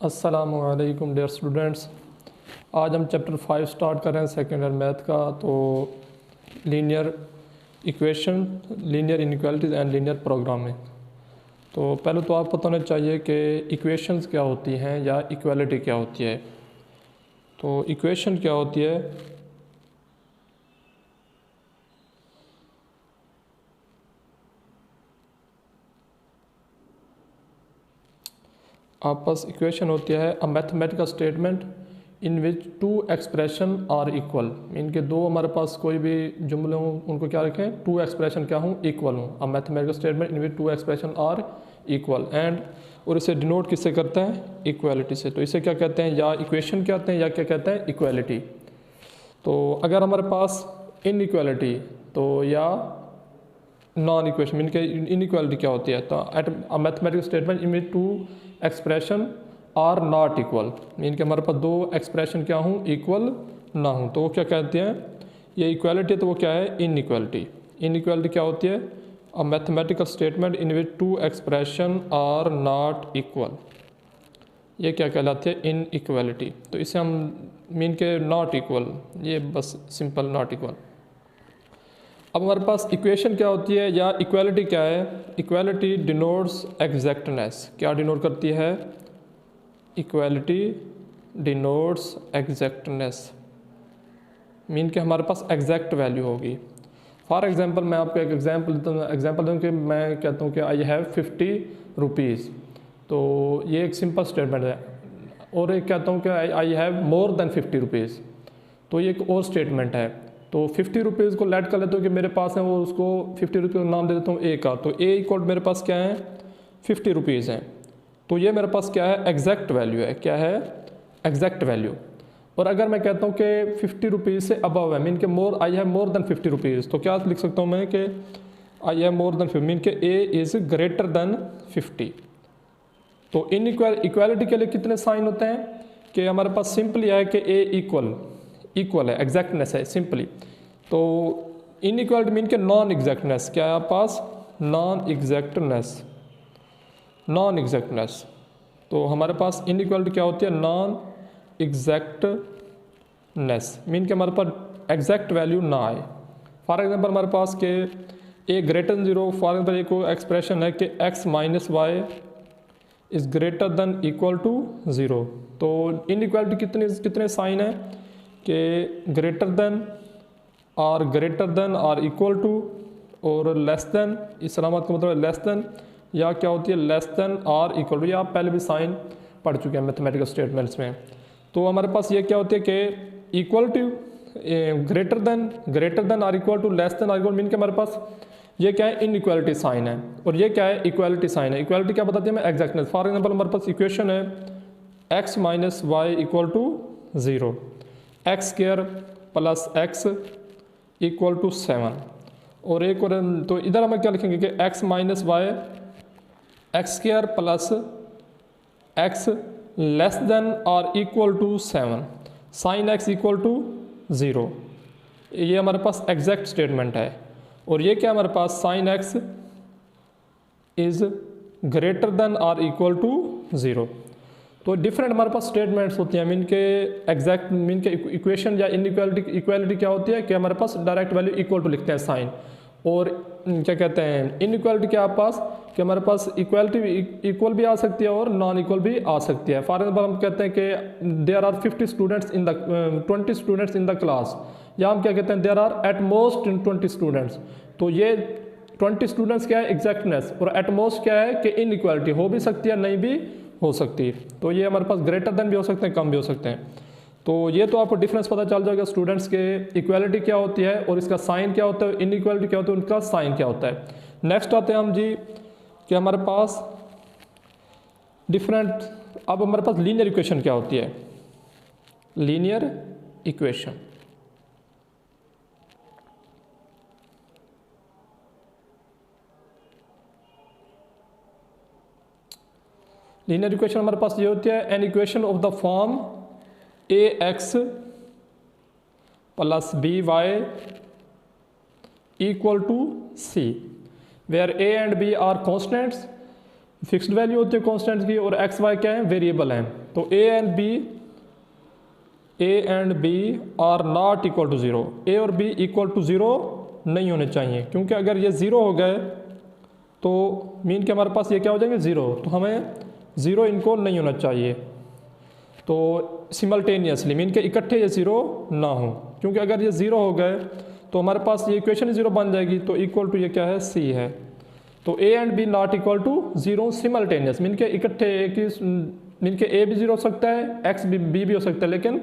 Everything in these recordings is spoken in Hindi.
अस्सलामुअलैकुम डियर स्टूडेंट्स। आज हम चैप्टर 5 स्टार्ट कर रहे हैं सेकेंड ईयर मैथ का। तो linear equation, linear inequalities and linear programming. तो पहले तो आप पता होना चाहिए कि इक्वेशंस क्या होती हैं या इक्वालिटी क्या होती है। तो इक्वेशन क्या होती है? आपस इक्वेशन होती है a mathematical statement in which two expression are equal. इनके दो हमारे पास कोई भी जुमले हों उनको क्या रखें, टू एक्सप्रेशन क्या हों, इक्वल हों। A mathematical statement in which two expression are equal and, और इसे डिनोट किससे करते हैं, इक्वालिटी से। तो इसे क्या कहते हैं, या इक्वेशन कहते हैं या क्या कहते हैं, इक्वालिटी। तो अगर हमारे पास इनइक्वालिटी तो या नॉन इक्वेशन मीन के इनइक्वालिटी क्या होती है, तो at a mathematical statement in which two expression are not equal, mean के हमारे पास दो एक्सप्रेशन क्या हूँ, इक्वल ना हूँ, तो वो क्या कहते हैं, ये इक्वालिटी है। तो वो क्या है, इनइक्वालिटी। इनइक्वालिटी क्या होती है, a mathematical statement in which two expression are not equal, ये क्या कहलाती है, इनइक्वालिटी। तो इसे हम मीन के नॉट इक्वल, ये बस सिंपल नॉट इक्वल। अब हमारे पास इक्वेशन क्या होती है या इक्वालिटी क्या है। Equality denotes exactness. क्या डिनोट करती है, इक्वालिटी डिनोट्स एग्जैक्टनेस, मीन कि हमारे पास एग्जैक्ट वैल्यू होगी। फॉर एग्जांपल मैं आपको एक एग्जांपल दूँ कि मैं कहता हूँ कि आई हैव 50 रुपीज़। तो ये एक सिंपल स्टेटमेंट है। और एक कहता हूँ कि I have more than 50 rupees, तो ये एक और स्टेटमेंट है। तो 50 रुपीज़ को लेट कर लेता हूँ कि मेरे पास है, वो उसको 50 रुपीज़ का नाम दे देता हूँ ए का। तो ए इक्वल मेरे पास क्या है, 50 रुपीज़ हैं। तो ये मेरे पास क्या है, एग्जैक्ट वैल्यू है। क्या है, एग्जैक्ट वैल्यू। और अगर मैं कहता हूँ कि 50 रुपीज़ से अबव है, मीन के more, I have more than 50 rupees, तो क्या लिख सकता हूँ मैं कि I have more than 50, mean के ए इज़ ग्रेटर देन 50। तो इन इक्वालिटी के लिए कितने साइन होते हैं कि हमारे पास सिंपली है कि ए इक्वल है, एग्जैक्टनेस है सिंपली। तो इन इक्वालिटी मीन के नॉन एग्जैक्टनेस, क्या है आपके पास, नॉन एग्जैक्टनेस। तो हमारे पास इन इक्वालिटी क्या होती है, नॉन एग्जैक्टनेस, मीन के हमारे पास एग्जैक्ट वैल्यू ना आए। फॉर एग्जांपल हमारे पास के a greater than 0। For example एक एक्सप्रेशन है कि x minus y is greater than equal to 0। तो इन इक्वालिटी कितने साइन है कि greater than or equal to और लेस देन, इस अलामत का मतलब है लेस देन, या क्या होती है, less than or equal to. ये आप पहले भी साइन पढ़ चुके हैं मैथमेटिकल स्टेटमेंट्स में। तो हमारे पास ये क्या होती है कि equal to, greater than or equal to, less than or equal, mean के हमारे पास ये क्या है, इनइक्वालिटी साइन है। और ये क्या है, इक्वालिटी साइन है। इक्वालिटी क्या बताती है हमें, एग्जैक्टनेस। फॉर एग्जांपल हमारे पास इक्वेशन है x minus y equal to 0, x square plus x equal to 7। और एक और, तो इधर हमें क्या लिखेंगे कि x minus Y X square plus X less than और equal to 7, sine x equal to 0। ये हमारे पास एग्जैक्ट स्टेटमेंट है। और ये क्या हमारे पास, sine x is greater than और इक्वल टू 0। तो डिफरेंट हमारे पास स्टेटमेंट्स होती हैं, मीन के एग्जैक्ट, मीन के इक्वेशन या इक्वालिटी क्या होती है कि हमारे पास डायरेक्ट वैल्यू इक्वल टू लिखते हैं साइन। और क्या कहते हैं, इनइक्वालिटी क्या आपके पास कि हमारे पास इक्वालिटी इक्वल भी आ सकती है और नॉन इक्वल भी आ सकती है। फॉर एग्जाम्पल हम कहते हैं कि there are 20 students in the class, या हम क्या कहते हैं, there are at most 20 students. तो ये 20 स्टूडेंट्स क्या है, एग्जैक्टनेस, और एट मोस्ट क्या है कि इनइक्वालिटी, हो भी सकती है नहीं भी हो सकती। तो ये हमारे पास ग्रेटर देन भी हो सकते हैं, कम भी हो सकते हैं। तो ये तो आपको डिफरेंस पता चल जाएगा स्टूडेंट्स के, इक्वालिटी क्या होती है और इसका साइन क्या होता है, इनइक्वालिटी क्या होती है, उनका साइन क्या होता है। नेक्स्ट आते हैं हम जी कि हमारे पास डिफरेंट, अब हमारे पास लीनियर इक्वेशन क्या होती है, लीनियर इक्वेशन। लीनियर इक्वेशन हमारे पास ये होती है, an equation of the form ax plus by equal to c, where a and b are constants, fixed value होती है कॉन्स्टेंट्स की, और x y क्या है, वेरिएबल हैं। तो ए and B are not equal to zero. A और बी इक्वल टू ज़ीरो नहीं होने चाहिए, क्योंकि अगर ये ज़ीरो हो गए तो मीन के हमारे पास ये क्या हो जाएंगे, ज़ीरो। तो हमें ज़ीरो इनको नहीं होना चाहिए। तो सिमल्टेनियसली मीन के इकट्ठे ये ज़ीरो ना हो, क्योंकि अगर ये ज़ीरो हो गए तो हमारे पास ये इक्वेशन ज़ीरो बन जाएगी। तो इक्वल टू ये क्या है, सी है। तो ए and b not equal to zero simultaneous mean के इकट्ठे, एक ही मीन के ए भी ज़ीरो हो सकता है, एक्स बी भी हो सकता है, लेकिन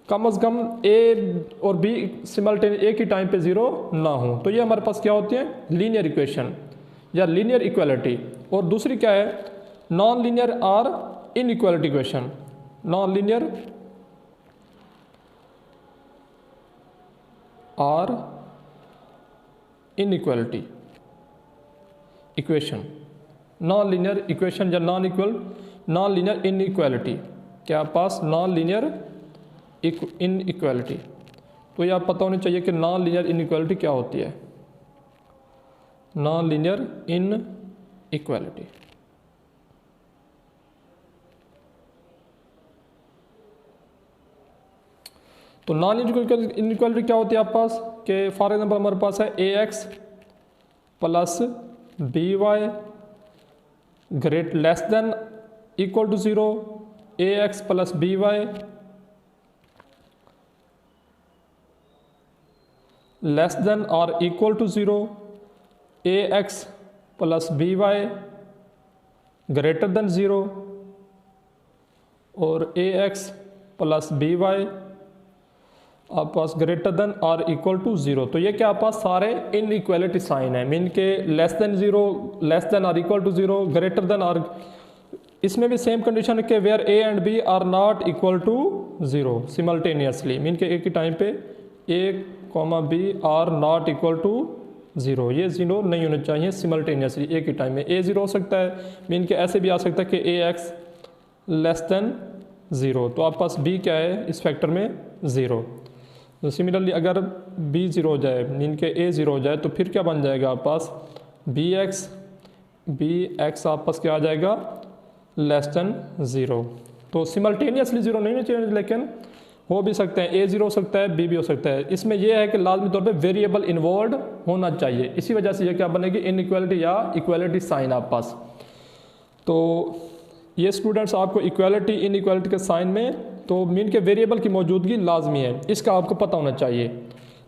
कम अज़ कम ए और बी सिमल्टेनियस एक ही टाइम पे ज़ीरो ना हो। तो ये हमारे पास क्या होती है, लीनियर इक्वेशन या लीनियर इक्वालिटी। और दूसरी क्या है, non linear or inequality equation. Non linear or inequality equation, non linear equation या नॉन लीनियर इनइक्वालिटी, क्या पास नॉन लीनियर इनइक्वालिटी। तो ये आप पता होनी चाहिए कि नॉन लीनियर इनइक्वालिटी क्या होती है। नॉन लीनियर इनइक्वालिटी, तो नॉन इनइक्वालिटी क्या होती है आप पास कि फॉर एग्जांपल हमारे पास है A X plus B Y great less than equal to zero, A X plus B Y less than और equal to zero, A X plus B Y greater than zero, और A X plus B Y आप पास ग्रेटर देन और इक्वल टू ज़ीरो। तो ये क्या आप पास सारे इनइक्वालिटी साइन है, मीन के less than zero, less than और equal to zero, greater than और, इसमें भी सेम कंडीशन है कि where A and B are not equal to zero simultaneously, mean के एक ही टाइम पे A comma B are not equal to zero, ये ज़ीरो नहीं होने चाहिए सिमल्टेनियसली एक ही टाइम में। ए ज़ीरो हो सकता है, मीन के ऐसे भी आ सकता है कि ए एक्स लेस देन ज़ीरो, तो आप पास बी क्या है इस फैक्टर में, ज़ीरो। तो सिमिलरली अगर बी ज़ीरो हो जाए, मीन के ए ज़ीरो हो जाए, तो फिर क्या बन जाएगा आप पास बी एक्स आप पास क्या आ जाएगा, लेस देन ज़ीरो। तो सिमल्टेनियसली ज़ीरो नहीं होना चाहिए, लेकिन हो भी सकते हैं, ए ज़ीरो हो सकता है, बी भी हो सकता है। इसमें यह है कि लाजमी तौर पे वेरिएबल इन्वॉल्व होना चाहिए, इसी वजह से ये क्या बनेगी, इनइक्वालिटी या इक्वालिटी साइन आप पास। तो ये स्टूडेंट्स आपको इक्वालिटी इनइक्वालिटी के साइन में तो मीन के वेरिएबल की मौजूदगी लाजमी है, इसका आपको पता होना चाहिए।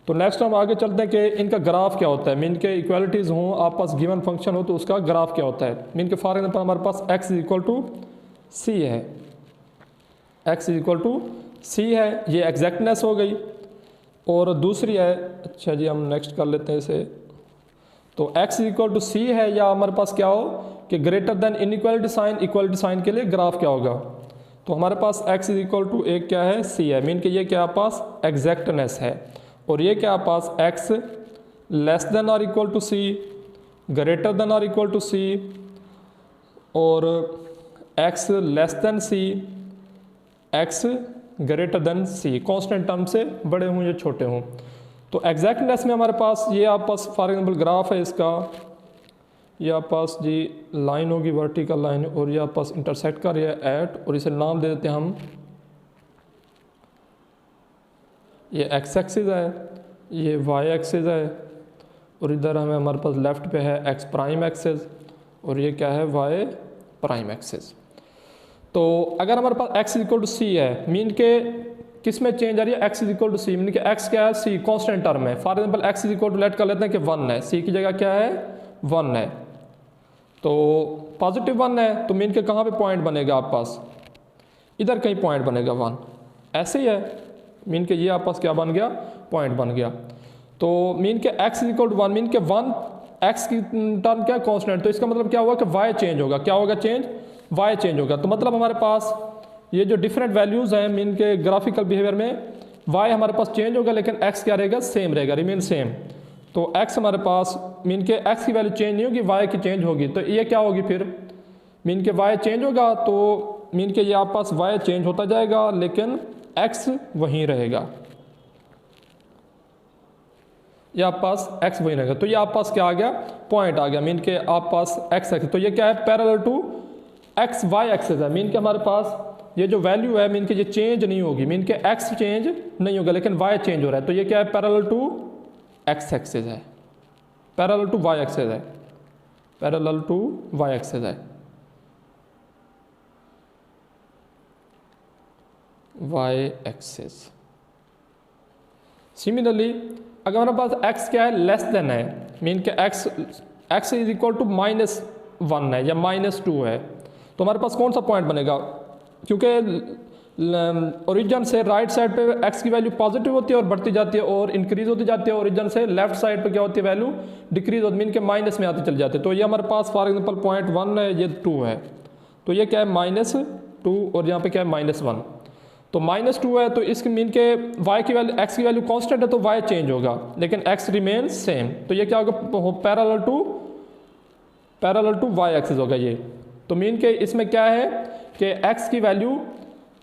तो नेक्स्ट हम आगे चलते हैं कि इनका ग्राफ क्या होता है, मीन के इक्वालिटीज़ हों, आप पास गिवन फंक्शन हो तो उसका ग्राफ क्या होता है। मीन के फॉर एग्जाम्पल हमारे पास x इज इक्वल टू सी है, x इज इक्वल टू सी है, ये एग्जैक्टनेस हो गई। और दूसरी है, अच्छा जी हम नेक्स्ट कर लेते हैं इसे, तो x इज इक्वल टू सी है, या हमारे पास क्या हो कि greater than inequality sign, equality sign के लिए ग्राफ क्या होगा। तो हमारे पास x इज इक्वल टू एक क्या है, c है, मीन के ये क्या पास एग्जैक्टनेस है। और ये क्या पास x लेस देन और equal to c, greater than और इक्वल टू c, और x less than c, x greater than c, constant term से बड़े हों या छोटे हों। तो एग्जैक्टनेस में हमारे पास ये आप पास फॉर एग्जाम्पल ग्राफ है इसका, ये आप पास जी लाइन होगी वर्टिकल लाइन, और ये आप पास इंटरसेक्ट कर रही है एट, और इसे नाम दे देते हैं हम, ये एक्स एक्सिस है, ये वाई एक्सिस है, और इधर हमें हमारे पास लेफ्ट पे है एक्स प्राइम एक्सिस, और ये क्या है वाई प्राइम एक्सिस। तो अगर हमारे पास एक्स इक्वल टू सी है, मीन के किस में चेंज आ रही है, x is equal to c, mean के एक्स क्या है, सी कांस्टेंट टर्म है। For example x is equal to let कर लेते हैं कि 1 है, सी की जगह क्या है 1 है, तो पॉजिटिव 1 है, तो मीन के कहाँ पे पॉइंट बनेगा आप पास, इधर कहीं पॉइंट बनेगा 1, ऐसे ही है, मीन के ये आप पास क्या बन गया, पॉइंट बन गया। तो मीन के x is equal to 1, mean के 1 एक्स की टर्म क्या कांस्टेंट, तो इसका मतलब क्या हुआ कि वाई चेंज होगा, क्या होगा चेंज, वाई चेंज होगा। तो मतलब हमारे पास ये जो डिफरेंट वैल्यूज़ हैं मीन के ग्राफिकल बिहेवियर में, वाई हमारे पास चेंज होगा लेकिन एक्स क्या रहेगा, सेम रहेगा, रिमेन सेम। तो एक्स हमारे पास मीन के एक्स की वैल्यू चेंज नहीं होगी, वाई की चेंज होगी, तो ये क्या होगी फिर, मीन के वाई चेंज होगा, तो मीन के ये आप पास वाई चेंज होता जाएगा लेकिन एक्स वहीं रहेगा, ये आप पास एक्स वहीं रहेगा। तो ये आप पास क्या आ गया, पॉइंट आ गया, मीन के आप पास एक्स एक्स, तो ये क्या है parallel to x y axes है, मीन के हमारे पास ये जो वैल्यू है मीन के ये चेंज नहीं होगी, मीन के एक्स चेंज नहीं होगा लेकिन वाई चेंज हो रहा है। तो ये क्या है, पैरेलल टू एक्स एक्सिस है, पैरेलल टू वाई एक्सिस है, पैरेलल टू वाई एक्सिस है, वाई एक्सिस। सिमिलरली अगर हमारे पास x क्या है, लेस देन है, मीन के x इज इक्वल टू -1 है या -2 है, तो हमारे पास कौन सा पॉइंट बनेगा, क्योंकि ओरिजिन से राइट साइड पे x की वैल्यू पॉजिटिव होती है और बढ़ती जाती है और इंक्रीज होती जाती है, ओरिजिन से लेफ्ट साइड पे क्या होती है, वैल्यू डिक्रीज होती है, मीन के माइनस में आती चल जाती है। तो ये हमारे पास फॉर एग्जांपल पॉइंट 1 है, ये 2 है, तो ये क्या है -2 और यहाँ पे क्या है -1, तो -2 है, तो इसके मीन के y की वैल्यू x की वैल्यू कांस्टेंट है तो y चेंज होगा लेकिन x रिमेन सेम। तो ये क्या होगा, पैरेलल टू y एक्सिस होगा ये। तो मीन के इसमें क्या है कि x की वैल्यू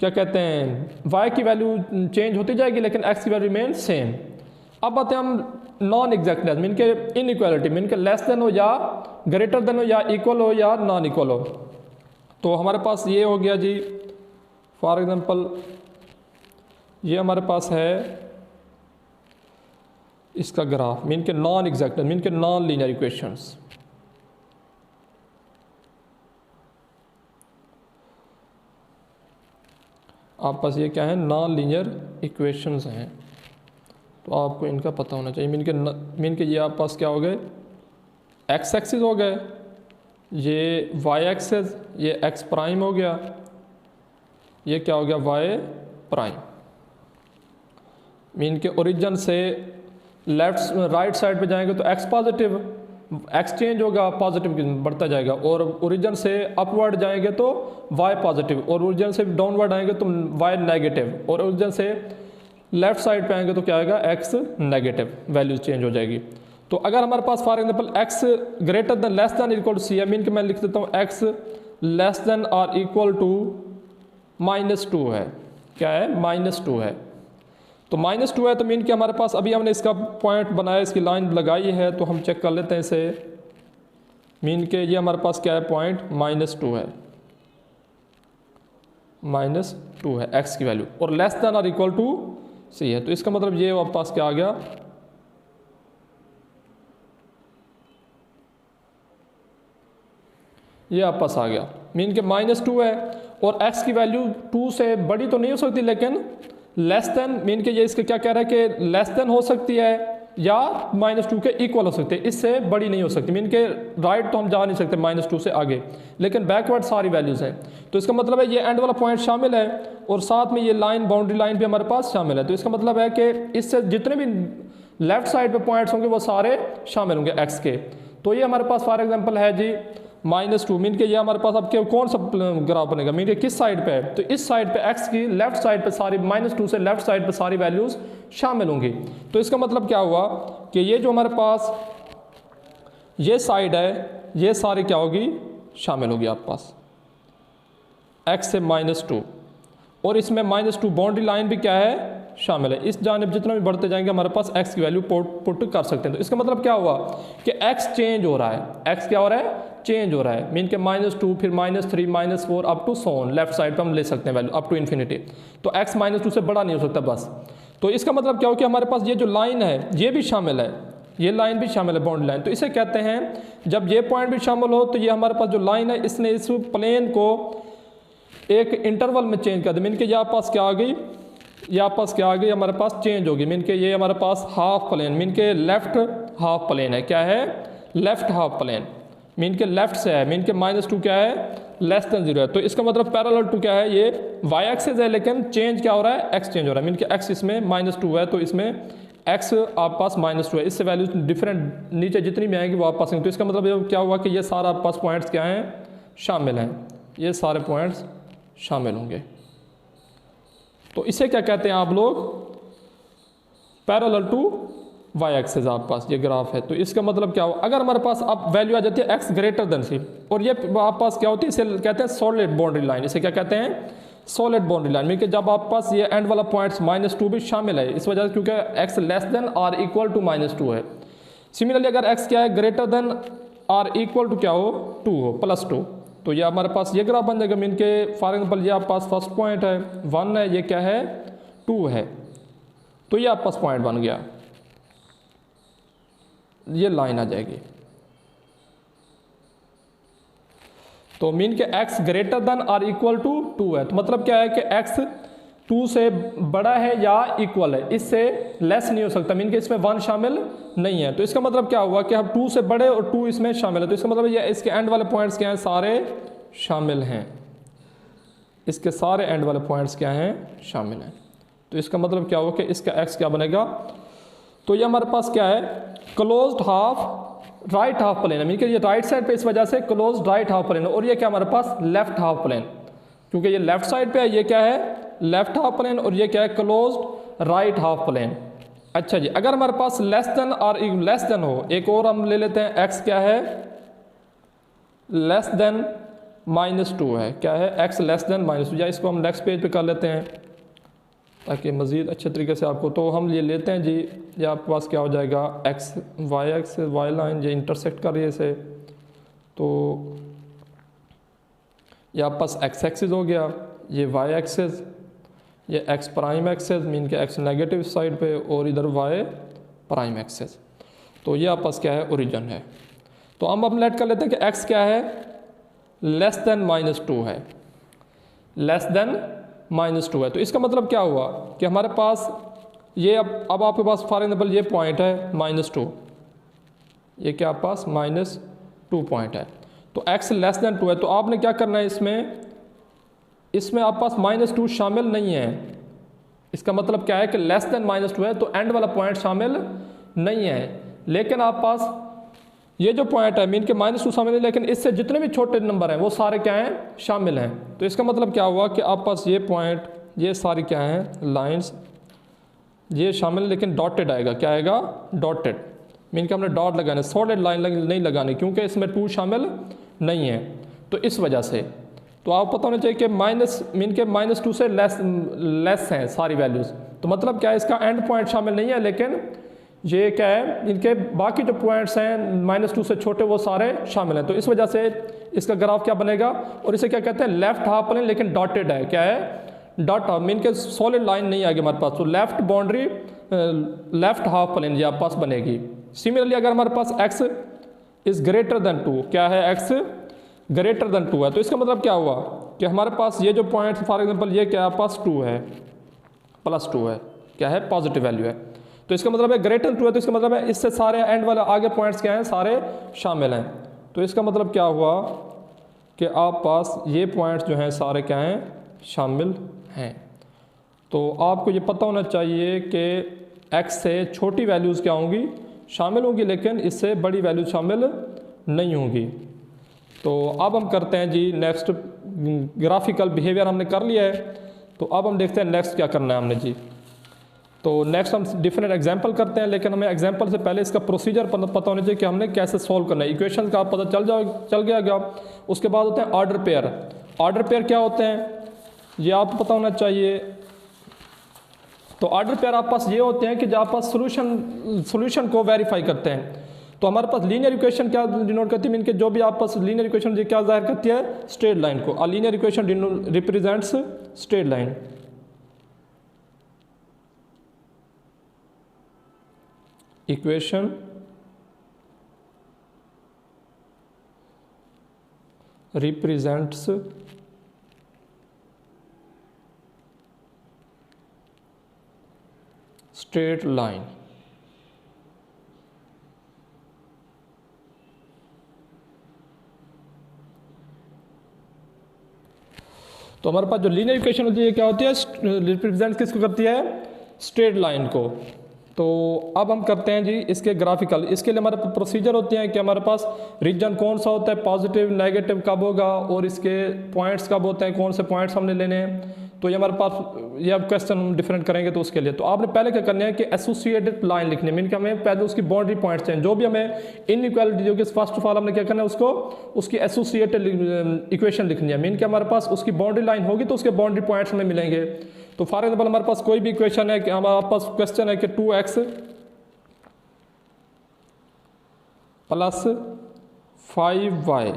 क्या कहते हैं, y की वैल्यू चेंज होती जाएगी लेकिन x की वैल्यू रिमेन सेम। अब आते हैं हम नॉन एग्जैक्टनेस, मीन के इनइक्वालिटी, मीन के लेस देन हो या ग्रेटर देन हो या इक्वल हो या नॉन इक्वल हो। तो हमारे पास ये हो गया जी, फॉर एग्जांपल ये हमारे पास है इसका ग्राफ, मीन के नॉन एग्जैक्टनेस, मीन के नॉन लीनियर इक्वेशंस। आप पास ये क्या है, नॉन लीनियर इक्वेशंस हैं, तो आपको इनका पता होना चाहिए। मीन के ये आप पास क्या हो गए, एक्स एक्सिस हो गए, ये वाई एक्सिस, ये एक्स प्राइम हो गया, ये क्या हो गया, वाई प्राइम। मीन के ओरिजिन से राइट साइड पे जाएंगे तो एक्स पॉजिटिव, एक्स चेंज होगा पॉजिटिव बढ़ता जाएगा, और ओरिजिन से अपवर्ड जाएंगे तो वाई पॉजिटिव, और ओरिजिन से डाउनवर्ड आएंगे तो वाई नेगेटिव, और ओरिजिन से लेफ्ट साइड पे आएंगे तो क्या आएगा, एक्स नेगेटिव, वैल्यू चेंज हो जाएगी। तो अगर हमारे पास for example X greater than less than equal to सी है, मीन के मैं लिख देता हूँ एक्स लेस देन और इक्वल टू -2 है, क्या है, -2 है। तो -2 है तो मीन कि हमारे पास अभी हमने इसका पॉइंट बनाया, इसकी लाइन लगाई है, तो हम चेक कर लेते हैं इसे। मीन के ये हमारे पास क्या है, पॉइंट -2 है, -2 है एक्स की वैल्यू, और लेस देन और इक्वल टू सी है। तो इसका मतलब ये हमारे पास क्या आ गया, ये आप पास आ गया। मीन के -2 है और x की वैल्यू 2 से बड़ी तो नहीं हो सकती लेकिन लेस देन, मीन के ये इसके क्या कह रहा है कि लेस देन हो सकती है या -2 के इक्वल हो सकती है, इससे बड़ी नहीं हो सकती। मीन के राइट तो हम जा नहीं सकते -2 से आगे, लेकिन बैकवर्ड सारी वैल्यूज़ हैं। तो इसका मतलब है ये एंड वाला पॉइंट शामिल है और साथ में ये लाइन, बाउंड्री लाइन भी हमारे पास शामिल है। तो इसका मतलब है कि इससे जितने भी लेफ्ट साइड पे पॉइंट्स होंगे वो सारे शामिल होंगे एक्स के। तो ये हमारे पास फॉर एग्जांपल है जी -2, मीन के ये हमारे पास अब कौन सा ग्राफ बनेगा, मीन के किस साइड पे है, तो इस साइड पे एक्स की लेफ्ट साइड पे सारी -2 से लेफ्ट साइड पे सारी वैल्यूज़ शामिल होंगी। तो इसका मतलब क्या हुआ कि ये जो हमारे पास ये साइड है ये सारी क्या होगी, शामिल होगी आप पास एक्स से -2, और इसमें -2 बाउंड्री लाइन भी क्या है, शामिल है। इस जानिब जितना भी बढ़ते जाएंगे हमारे पास x की वैल्यू पुट कर सकते हैं। तो इसका मतलब क्या हुआ कि x चेंज हो रहा है, x क्या हो रहा है, चेंज हो रहा है। मीन के -2 फिर -3 -4 up to so on, left side पे हम ले सकते हैं वैल्यू अप टू इन्फिनिटी। तो x -2 से बड़ा नहीं हो सकता बस। तो इसका मतलब क्या हो कि हमारे पास ये जो लाइन है ये भी शामिल है, ये लाइन भी शामिल है, बाउंड्री लाइन। तो इसे कहते हैं जब ये पॉइंट भी शामिल हो तो ये हमारे पास जो लाइन है इसने इस प्लेन को एक इंटरवल में चेंज कर दिया। मीन के यहाँ पास क्या आ गई, यहाँ पास क्या आ गई, हमारे पास चेंज होगी। मीन के ये हमारे पास हाफ प्लेन, मीन के लेफ्ट हाफ प्लेन है, क्या है, लेफ्ट हाफ प्लेन, मीन के लेफ्ट से है। मीन के -2 क्या है, लेस देन 0 है। तो इसका मतलब पैरेलल टू क्या है, ये वाई एक्सिस है लेकिन चेंज क्या हो रहा है, एक्स चेंज हो रहा है। मीन के एक्स इसमें -2 है तो इसमें एक्स आप पास -2 है, इससे वैल्यू डिफरेंट नीचे जितनी भी आएंगी वो आप पास आएंगे। तो इसका मतलब क्या हुआ कि ये सारा आप पास पॉइंट्स क्या हैं, शामिल हैं, ये सारे पॉइंट्स शामिल होंगे। तो इसे क्या कहते हैं आप लोग, पैरेलल टू वाई एक्सिस आप पास ये ग्राफ है। तो इसका मतलब क्या हो, अगर हमारे पास अब वैल्यू आ जाती है एक्स ग्रेटर देन सी, और ये आप पास क्या होती है, इसे कहते हैं सॉलिड बाउंड्री लाइन। इसे क्या कहते हैं, सॉलिड बाउंड्री लाइन। मीन कि जब आप पास ये एंड वाला पॉइंट्स -2 भी शामिल है, इस वजह से क्योंकि एक्स लेस देन और इक्वल टू -2 है। सिमिलरली अगर एक्स क्या है, ग्रेटर देन और इक्वल टू क्या हो, 2 हो, +2, तो ये हमारे पास ये ग्राफ बन जाएगा। मीन के फॉर एग्जाम्पल ये आपके पास फर्स्ट पॉइंट है 1 है, ये क्या है 2 है, तो ये आपके पास पॉइंट बन गया, ये लाइन आ जाएगी। तो मीन के x ग्रेटर देन और इक्वल टू 2 है, तो मतलब क्या है कि x 2 से बड़ा है या इक्वल है, इससे लेस नहीं हो सकता। मीन के इसमें 1 शामिल नहीं है। तो इसका मतलब क्या हुआ कि हम 2 से बड़े और 2 इसमें शामिल है, तो इसका मतलब ये इसके एंड वाले पॉइंट्स क्या हैं, सारे शामिल हैं। इसके सारे एंड वाले पॉइंट्स क्या हैं, शामिल हैं। तो इसका मतलब क्या हुआ कि इसका x क्या बनेगा, तो ये हमारे पास क्या है closed half right half plane है। मीन के ये राइट साइड पे इस वजह से क्लोज्ड राइट हाफ प्लेन है, और ये क्या हमारे पास लेफ्ट हाफ प्लेन, क्योंकि ये लेफ्ट साइड पे है, ये क्या है लेफ्ट हाफ प्लेन, और ये क्या है क्लोज्ड राइट हाफ प्लेन। अच्छा जी, अगर हमारे पास लेस देन और लेस देन हो, एक और हम ले लेते हैं, x क्या है लेस देन -2 है, क्या है x लेस देन -2, या इसको हम नेक्स्ट पेज पे कर लेते हैं ताकि मज़ीद अच्छे तरीके से आपको, तो हम ये लेते हैं जी, ये आपके पास क्या हो जाएगा x y लाइन ये इंटरसेक्ट कर रही है इसे, तो ये आपके पास x एक्सिस हो गया, ये y एक्सिस, ये x प्राइम एक्सिस, मीन के x नेगेटिव साइड पे, और इधर y प्राइम एक्सिस। तो ये आपके पास क्या है ओरिजिन है। तो हम लेट कर लेते हैं कि x क्या है लेस देन -2 है, लेस देन -2 है। तो इसका मतलब क्या हुआ कि हमारे पास ये अब आपके पास फॉर एग्जाम्पल ये पॉइंट है -2, ये क्या आपके पास -2 पॉइंट है, तो x लेस देन 2 है। तो आपने क्या करना है, इसमें आपके पास -2 शामिल नहीं है। इसका मतलब क्या है कि लेस देन -2 है, तो एंड वाला पॉइंट शामिल नहीं है, लेकिन आपके पास ये जो पॉइंट है मीन के -2 शामिल है, लेकिन इससे जितने भी छोटे नंबर हैं वो सारे क्या हैं शामिल हैं। तो इसका मतलब क्या हुआ कि आपके पास ये पॉइंट ये सारी क्या हैं लाइंस ये शामिल, लेकिन डॉटेड आएगा, क्या आएगा डॉटेड, मीन के हमने डॉट लगाने, सॉलिड लाइन नहीं लगानी, क्योंकि इसमें 2 शामिल नहीं है। तो इस वजह से तो आपको पता होना चाहिए कि मीन के -2 से लेस हैं सारी वैल्यूज़। तो मतलब क्या है इसका एंड पॉइंट शामिल नहीं है, लेकिन ये क्या है इनके बाकी जो पॉइंट्स हैं -2 से छोटे वो सारे शामिल हैं। तो इस वजह से इसका ग्राफ क्या बनेगा, और इसे क्या कहते हैं लेफ्ट हाफ प्लेन, लेकिन डॉटेड है, क्या है डॉट हाफ, मीन के सॉलिड लाइन नहीं आएगी हमारे पास। तो left boundary left half plane ये आपके पास बनेगी। सिमिलरली अगर हमारे पास x इज़ ग्रेटर देन 2, क्या है x ग्रेटर देन 2 है, तो इसका मतलब क्या हुआ कि हमारे पास ये जो पॉइंट फॉर एग्जांपल ये क्या है पास 2 है +2 है, क्या है पॉजिटिव वैल्यू है, तो इसका मतलब है ग्रेटर देन 2 है, तो इसका मतलब है इससे सारे एंड वाले आगे पॉइंट्स क्या हैं सारे शामिल हैं। तो इसका मतलब क्या हुआ कि आप पास ये पॉइंट्स जो हैं सारे क्या हैं शामिल हैं। तो आपको ये पता होना चाहिए कि x से छोटी वैल्यूज़ क्या होंगी शामिल होंगी, लेकिन इससे बड़ी वैल्यू शामिल नहीं होंगी। तो अब हम करते हैं जी नेक्स्ट, ग्राफिकल बिहेवियर हमने कर लिया है, तो अब हम देखते हैं नेक्स्ट क्या करना है हमने जी। तो नेक्स्ट हम डिफरेंट एग्जांपल करते हैं, लेकिन हमें एग्जांपल से पहले इसका प्रोसीजर पता होना चाहिए कि हमने कैसे सॉल्व करना है। इक्वेशन का पता चल गया। उसके बाद होते हैं ऑर्डर पेयर। ऑर्डर पेयर क्या होते हैं ये आपको पता होना चाहिए। तो ऑर्डर पेयर आपके पास ये होते हैं कि जब आप पास सोल्यूशन को वेरीफाई करते हैं। तो हमारे पास लीनियर इक्वेशन क्या डिनोट करती है, इनके जो भी आप पास लीनियर इक्वेशन क्या जाहिर करती है स्ट्रेट लाइन को, और linear equation represents straight line. Equation represents straight line. तो हमारे पास जो लीनियर इक्वेशन होती है क्या होती है रिप्रेजेंट किसको करती है स्ट्रेट लाइन को। तो अब हम करते हैं जी इसके ग्राफिकल। इसके लिए हमारे प्रोसीजर होते हैं कि हमारे पास रीजन कौन सा होता है, पॉजिटिव नेगेटिव कब होगा, और इसके पॉइंट्स कब होते हैं, कौन से पॉइंट्स हमने लेने हैं। तो ये हमारे पास ये अब क्वेश्चन हम डिफरेंट करेंगे। तो उसके लिए तो आपने पहले क्या करना है कि एसोसिएटेड लाइन लिखनी है, मीन कि हमें पहले उसकी बाउंड्री पॉइंट्स हैं जो भी हमें इनइक्वालिटी जो कि फर्स्ट ऑफ ऑल हमने क्या करना है उसको उसकी एसोसिएटेड इक्वेशन लिखनी है। मीन कि हमारे पास उसकी बाउंड्री लाइन होगी तो उसके बाउंड्री पॉइंट्स हमें मिलेंगे। तो फॉर एग्जाम्पल हमारे पास कोई भी इक्वेशन है कि हमारे पास क्वेश्चन है कि 2x + 5y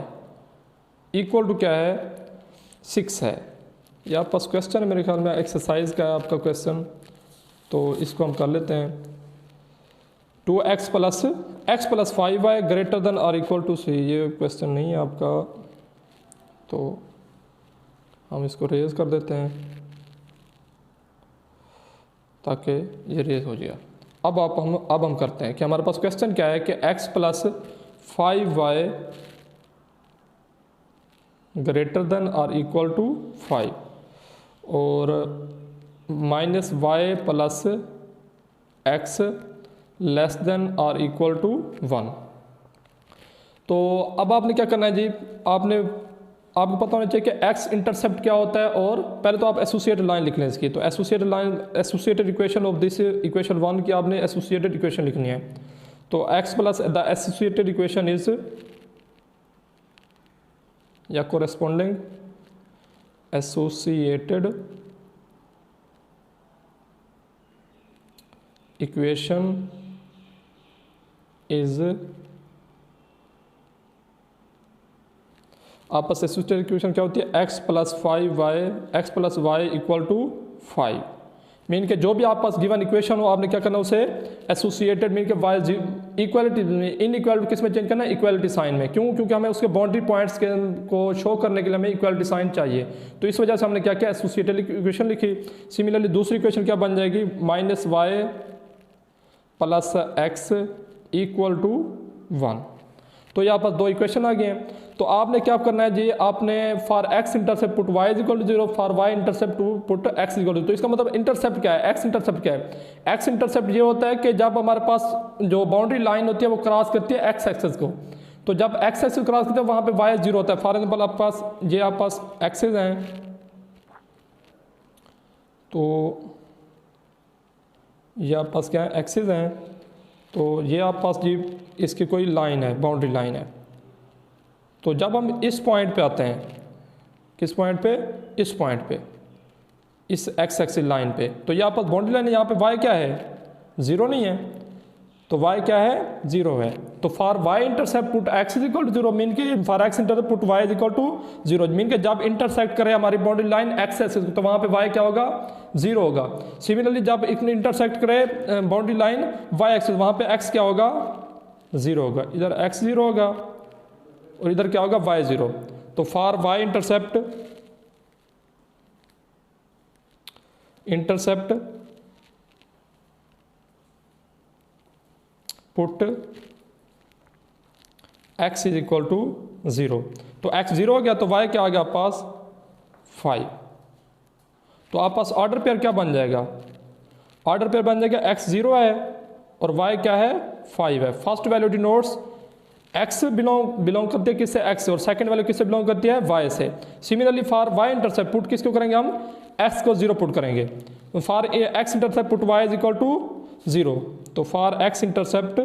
इक्वल टू क्या है 6 है। ये आपके पास क्वेश्चन है मेरे ख्याल में, एक्सरसाइज का है आपका क्वेश्चन, तो इसको हम कर लेते हैं। 2x plus 5y greater than और इक्वल टू सी, ये क्वेश्चन नहीं है आपका, तो हम इसको रेज कर देते हैं ताकि ये रेज हो जाए। अब हम करते हैं कि हमारे पास क्वेश्चन क्या है कि x plus 5y greater than और इक्वल टू 5 और minus y plus x less than और इक्वल टू 1। तो अब आपने क्या करना है जी, आपको पता होना चाहिए कि x इंटरसेप्ट क्या होता है, और पहले तो आप एसोसिएटेड लाइन लिख लें इसकी। तो associated equation of this equation 1 की आपने एसोसिएटेड इक्वेशन लिखनी है। तो x plus the associated equation is या कोरेस्पोंडिंग एसोसिएटेड इक्वेशन इज आपस एसोसिएटेड इक्वेशन क्या होती है, x plus y equal to 5। Mean के जो भी आप पास गिवन इक्वेशन हो आपने क्या करना, उसे एसोसिएटेड मीन के वाई इक्वालिटी इन इक्वालिटी किस में चेंज करना है, इक्वालिटी साइन में। क्यों? क्योंकि हमें उसके बाउंड्री पॉइंट्स को शो करने के लिए हमें इक्वालिटी साइन चाहिए, तो इस वजह से हमने क्या किया, एसोसिएटेड इक्वेशन लिखी। सिमिलरली दूसरी इक्वेशन क्या बन जाएगी, minus y plus x equal to 1। तो यहाँ पर दो इक्वेशन आ गए हैं। तो आपने क्या करना है जी, आपने for x intercept put Y is equal to 0, for Y intercept put x equal to. तो इसका मतलब इंटरसेप्ट क्या है, एक्स इंटरसेप्ट क्या है। एक्स इंटरसेप्ट ये होता है कि जब हमारे पास जो बाउंड्री लाइन होती है वो क्रॉस करती है एक्स एक्सेस को, तो जब एक्स एक्सेस क्रॉस करते हैं वहाँ पे वाई 0 होता है। फॉर एग्जाम्पल आपके पास ये आपके पास एक्सेस हैं, तो ये आपके पास क्या है, एक्सेस हैं, तो ये आपके पास जी इसकी कोई लाइन है, बाउंड्री लाइन है। तो जब हम इस पॉइंट पे आते हैं, किस पॉइंट पे, इस पॉइंट पे, इस एक्स एक्सिस लाइन पे, तो ये आपके पास बाउंड्री लाइन है, यहाँ पे वाई क्या है, 0 नहीं है, तो वाई क्या है, 0 है। तो for Y intercept put X is equal to 0 mean के for x intercept put Y is equal to 0 mean के जब इंटरसेक्ट करे हमारी बाउंड्री लाइन एक्स एक्सिस तो वहाँ पे वाई क्या होगा, 0 होगा। सिमिलरली जब इंटरसेक्ट करे बाउंड्री लाइन वाई एक्सिस, वहाँ पे एक्स क्या होगा, 0 होगा। इधर एक्स 0 होगा और इधर क्या होगा, वाई 0। तो for Y intercept put x is equal to 0, तो x 0 हो गया, तो y क्या आ गया आप पास 5। तो आप पास ऑर्डर पेयर क्या बन जाएगा, ऑर्डर पेयर बन जाएगा x 0 है और y क्या है, 5 है। First value denotes x belong करती है किससे, x से, और सेकंड वैल्यू किससे बिलोंग करती है, y से। Similarly for y intercept put किसको करेंगे हम, x को 0 पुट करेंगे। तो for x intercept put y is equal to 0, तो for x intercept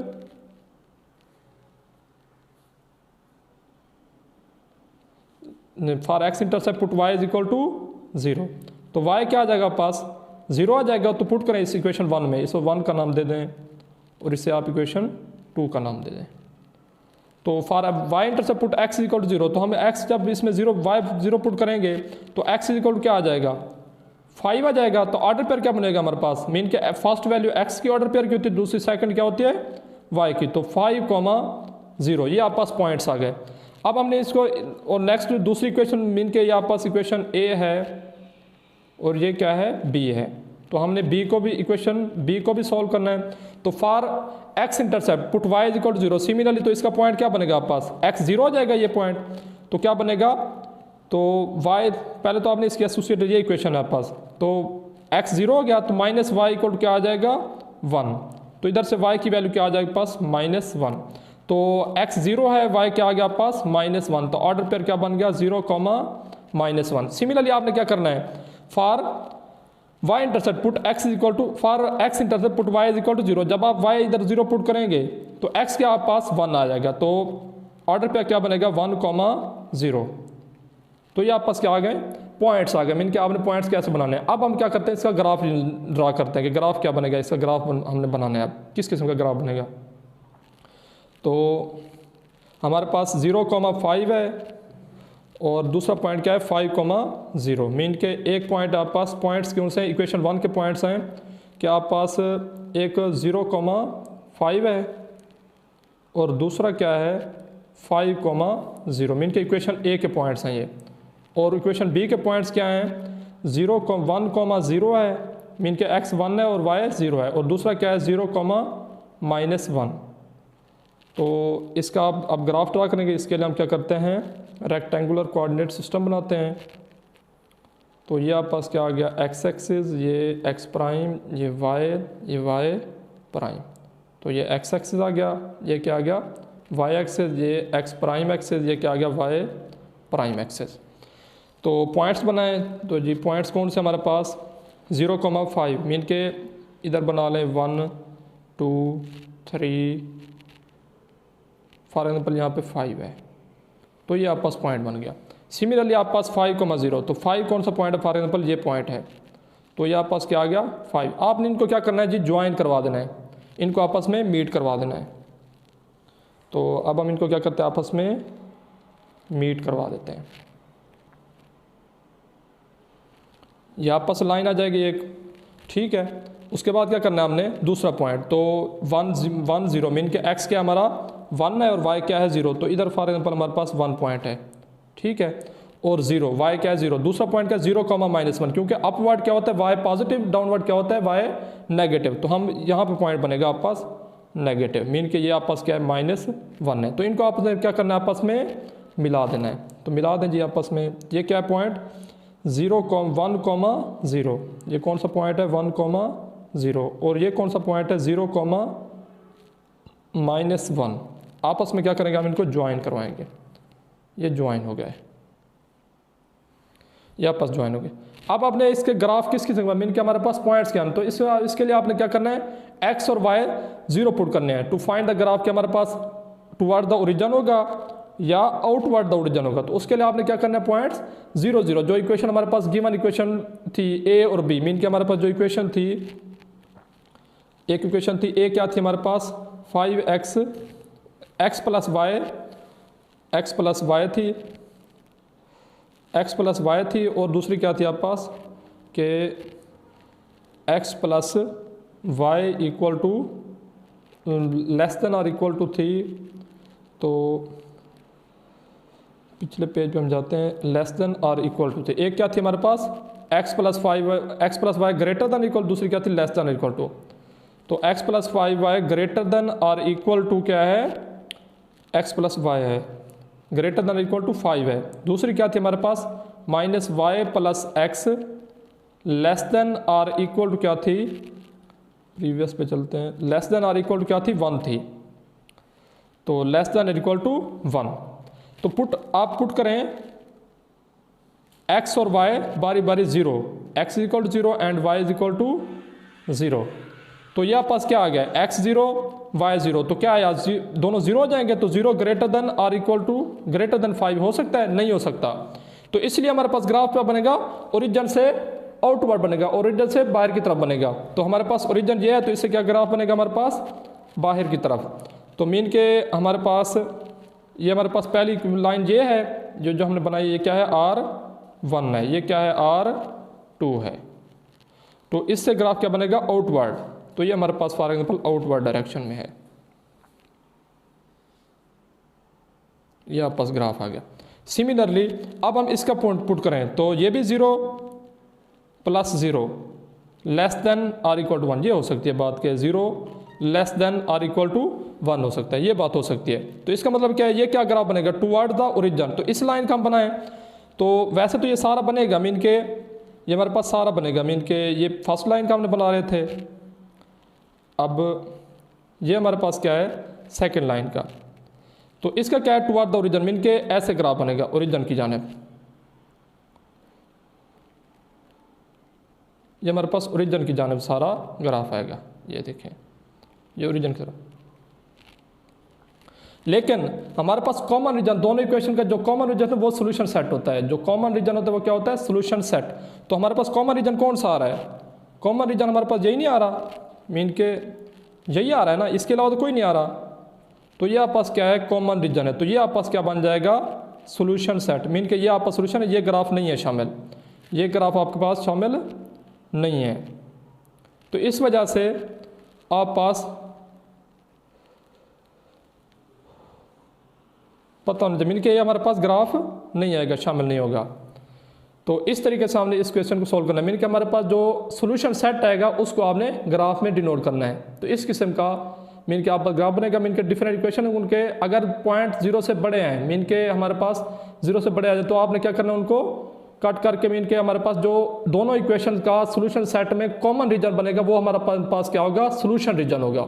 put y is equal to 0, तो y क्या आ जाएगा पास, 0 आ जाएगा। तो पुट करें इस इक्वेशन 1 में, इसको 1 का नाम दे दें और इसे आप इक्वेशन 2 का नाम दे दें। तो for y intercept put x is equal to 0, तो हम x जब इसमें 0 y 0 पुट करेंगे तो x इज इक्वल टू क्या आ जाएगा, 5 आ जाएगा। तो ऑर्डर पेयर क्या बनेगा हमारे पास, मीन के फर्स्ट वैल्यू x की ऑर्डर पेयर की होती है, दूसरी सेकंड क्या होती है, y की। तो 5,0 ये आप पास पॉइंट्स आ गए। अब हमने इसको और नेक्स्ट दूसरी इक्वेशन मीन के यहाँ पास इक्वेशन a है और ये क्या है, b है। तो हमने b को भी सॉल्व करना है। तो for x intercept put y is equal to 0, similarly तो इसका पॉइंट क्या बनेगा आप पास, x 0 हो जाएगा ये पॉइंट, तो क्या बनेगा, तो y पहले तो आपने इसकी एसोसिएटेड ये इक्वेशन है आप पास, तो x 0 हो गया, तो माइनस वाई इक्वल टू क्या आ जाएगा, 1। तो इधर से y की वैल्यू क्या आ जाएगी पास, -1। तो x 0 है, y क्या आ गया आप पास, -1। तो ऑर्डर पेयर क्या बन गया, 0, -1। सिमिलरली आपने क्या करना है, for y intercept put x is equal to, for x intercept put y is equal to 0, जब आप y इधर 0 पुट करेंगे तो x क्या आप पास 1 आ जाएगा। तो ऑर्डर पेयर क्या बनेगा, 1, 0। तो ये आप पास क्या आ गए, पॉइंट्स आ गए। मीन कि आपने पॉइंट्स कैसे बनाने हैं। अब हम क्या करते हैं, इसका ग्राफ ड्रा करते हैं कि ग्राफ क्या बनेगा, इसका ग्राफ हमने बनाना है। अब किस किस्म का ग्राफ बनेगा, तो हमारे पास 0, 5 है और दूसरा पॉइंट क्या है 5,0 मीन के एक पॉइंट आप पास पॉइंट्स कौन से हैं, इक्वेशन 1 के पॉइंट्स हैं कि आप पास एक 0,5 है और दूसरा क्या है 5,0 मीन के इक्वेशन ए के पॉइंट्स हैं ये, और इक्वेशन बी के पॉइंट्स क्या हैं 1,0 है मीन के x 1 है और y 0 है, और दूसरा क्या है 0,-1। तो इसका आप ग्राफ ड्रा करेंगे। इसके लिए हम क्या करते हैं रेक्टेंगुलर कोऑर्डिनेट सिस्टम बनाते हैं। तो ये आप पास क्या आ गया x एक्सिस, ये x प्राइम, ये y प्राइम। तो ये x एक्सिस आ गया, ये क्या आ गया y एक्सिस, ये x प्राइम एक्सिस, ये क्या आ गया y प्राइम एक्सिस। तो पॉइंट्स बनाएं। तो जी पॉइंट्स कौन से हमारे पास 0,5 मीन के इधर बना लें 1 2 3, फॉर एग्जाम्पल यहाँ पे 5 है, तो ये आप पास पॉइंट बन गया। सिमिलरली आप पास 5,0, तो 5 कौन सा पॉइंट है, फॉर एग्जाम्पल ये पॉइंट है, तो ये आप पास क्या आ गया 5। आपने इनको क्या करना है जी ज्वाइन करवा देना है, इनको आपस में मीट करवा देना है। तो अब हम इनको क्या करते हैं आपस में मीट करवा देते हैं। ये आपस लाइन आ जाएगी एक, ठीक है। उसके बाद क्या करना है हमने दूसरा पॉइंट, तो 1 0 मीन के x क्या हमारा 1 है और y क्या है 0, तो इधर फॉर एग्जाम्पल हमारे पास 1 पॉइंट है, ठीक है, और 0 y क्या है 0। दूसरा पॉइंट क्या 0,-1, क्योंकि अपवर्ड क्या होता है y पॉजिटिव, डाउनवर्ड क्या होता है y नेगेटिव, तो हम यहाँ पे पॉइंट बनेगा आप पास नेगेटिव मीन के ये आप पास क्या है -1 है। तो इनको आपस में क्या करना है आपस में मिला देना है। तो मिला दें जी आपस में, ये क्या है पॉइंट 1,0, ये कौन सा पॉइंट है 1,0, और ये कौन सा पॉइंट है 0,-1। आपस में क्या करेंगे हम इनको ज्वाइन करवाएंगे। ये ज्वाइन हो गया है, ये आपस ज्वाइन हो गए। अब आपने इसके ग्राफ किसकी संख्या मीन के हमारे पास पॉइंट्स क्या हैं, तो इसके लिए आपने क्या करना है x और y 0 पुट करने हैं टू फाइंड द ग्राफ के हमारे पास टुवर्ड द ओरिजिन होगा या आउटवर्ड द ओरिजिन होगा। तो उसके लिए आपने क्या करना है पॉइंट्स 0 0, जो इक्वेशन हमारे पास गिवन इक्वेशन थी a और b, मीन के हमारे पास जो इक्वेशन थी, एक इक्वेशन थी a क्या थी हमारे पास 5x x प्लस y थी, x प्लस वाई थी, और दूसरी क्या थी आप पास कि x plus y equal to less than और इक्वल टू थी। तो पिछले पेज पे हम जाते हैं, लेस देन और इक्वल टू थे। एक क्या थी हमारे पास x plus y greater than equal, दूसरी क्या थी लेस देन इक्वल टू। तो x plus 5y greater than और इक्वल टू क्या है x प्लस वाई है, ग्रेटर देन इक्वल टू 5 है। दूसरी क्या थी हमारे पास -y plus x less than और इक्वल टू क्या थी, प्रीवियस पे चलते हैं, लेस देन और इक्वल टू क्या थी 1 थी। तो लेस देन इक्वल टू 1, तो आप पुट करें x और y बारी बारी 0, x equal to 0 and y is equal to 0। तो यह पास क्या आ गया x 0 y 0, तो क्या आया दोनों 0 हो जाएंगे। तो 0 ग्रेटर देन और इक्वल टू ग्रेटर देन 5 हो सकता है, नहीं हो सकता। तो इसलिए हमारे पास ग्राफ क्या बनेगा ओरिजिन से आउटवर्ड बनेगा, ओरिजिन से बाहर की तरफ बनेगा। तो हमारे पास ओरिजिन ये है, तो इससे क्या ग्राफ बनेगा हमारे पास बाहर की तरफ। तो मीन के हमारे पास ये हमारे पास पहली लाइन ये है जो हमने बनाई, ये क्या है R1 है, ये क्या है R2 है। तो इससे ग्राफ क्या बनेगा आउटवर्ड। तो ये हमारे पास फॉर एग्जांपल आउटवर्ड डायरेक्शन में है, ये आपके पास ग्राफ आ गया। सिमिलरली अब हम इसका पॉइंट पुट करें, तो ये भी 0 प्लस 0 लेस देन और इक्वल टू 1, ये हो सकती है बात के 0 लेस देन और इक्वल टू 1 हो सकता है, ये बात हो सकती है। तो इसका मतलब क्या है, ये क्या ग्राफ बनेगा टुवर्ड द ओरिजिन। तो इस लाइन का हम बनाएं, तो वैसे तो ये सारा बनेगा मीन के, ये हमारे पास सारा बनेगा मीन के, ये फर्स्ट लाइन का हमने बना रहे थे। अब ये हमारे पास क्या है सेकंड लाइन का, तो इसका क्या है टुवर्ड द ओरिजिन, मीन के ऐसे ग्राफ बनेगा ओरिजिन की जानिब। ये हमारे पास ओरिजिन की जानिब सारा ग्राफ आएगा, ये देखें ये ओरिजिन की तरफ। लेकिन हमारे पास कॉमन रीजन, दोनों इक्वेशन का जो कॉमन रीजन है वो सोल्यूशन सेट होता है। जो कॉमन रीजन होता है वो क्या होता है सोल्यूशन सेट। तो हमारे पास कॉमन रीजन कौन सा आ रहा है, कॉमन रीजन हमारे पास यही नहीं आ रहा, मीन के यही आ रहा है ना, इसके अलावा तो कोई नहीं आ रहा। तो ये आपके पास क्या है कॉमन रीजन है, तो ये आपके पास क्या बन जाएगा सोल्यूशन सेट, मीन के ये आपका सोल्यूशन है, ये ग्राफ नहीं है शामिल, ये ग्राफ आपके पास शामिल नहीं है। तो इस वजह से आप पास पता होना चाहिए, मीन के ये हमारे पास ग्राफ नहीं आएगा, शामिल नहीं होगा। तो इस तरीके से हमने इस क्वेश्चन को सॉल्व करना है, मीन कि हमारे पास जो सोल्यूशन सेट आएगा उसको आपने ग्राफ में डिनोट करना है। तो इस किस्म का मीन के आप ग्राफ बनेगा, मीन के डिफरेंट इक्वेशन उनके अगर पॉइंट 0 से बड़े हैं, मीन के हमारे पास 0 से बड़े आ जाए तो आपने क्या करना है, उनको कट करके मीन के हमारे पास जो दोनों इक्वेशन का सोल्यूशन सेट में कॉमन रीजन बनेगा वो हमारे पास क्या होगा, सोल्यूशन रीजन होगा।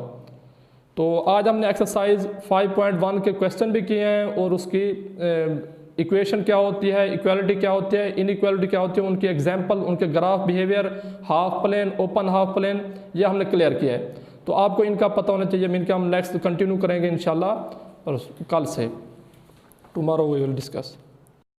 तो आज हमने एक्सरसाइज 5.1 के क्वेश्चन भी किए हैं और उसकी इक्वेशन क्या होती है, इक्वालिटी क्या होती है, इनइक्वालिटी क्या होती है, उनकी एग्जांपल, उनके graph behaviour, half plane, open half plane, ये हमने क्लियर किया है। तो आपको इनका पता होना चाहिए, मीन के हम नेक्स्ट कंटिन्यू करेंगे इंशाल्लाह और कल से, टुमारो वी विल डिस्कस।